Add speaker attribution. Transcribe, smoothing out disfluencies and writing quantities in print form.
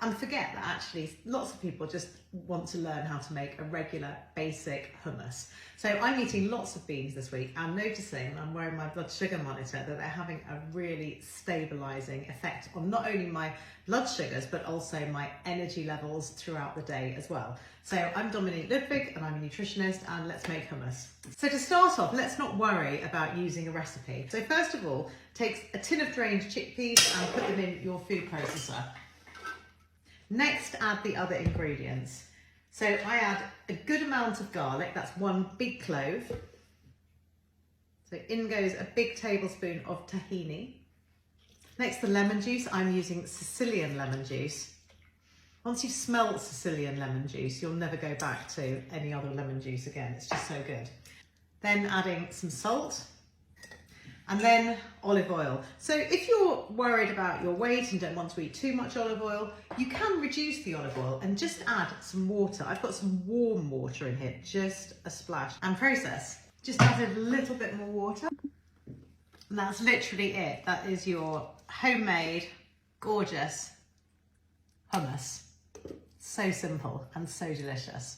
Speaker 1: and forget that actually lots of people just want to learn how to make a regular basic hummus. So I'm eating lots of beans this week and noticing, when I'm wearing my blood sugar monitor, that they're having a really stabilising effect on not only my blood sugars but also my energy levels throughout the day as well. So I'm Dominique Ludwig and I'm a nutritionist, and let's make hummus. So to start off, let's not worry about using a recipe. So first of all, take a tin of drained chickpeas and put them in your food processor. Next, add the other ingredients. So I add a good amount of garlic, that's 1 big clove. So in goes a big tablespoon of tahini. Next, the lemon juice. I'm using Sicilian lemon juice. Once you've smelled Sicilian lemon juice, you'll never go back to any other lemon juice again. It's just so good. Then adding some salt. And then olive oil. So if you're worried about your weight and don't want to eat too much olive oil, you can reduce the olive oil and just add some water. I've got some warm water in here, just a splash. And process. Just add a little bit more water. And that's literally it. That is your homemade, gorgeous hummus. So simple and so delicious.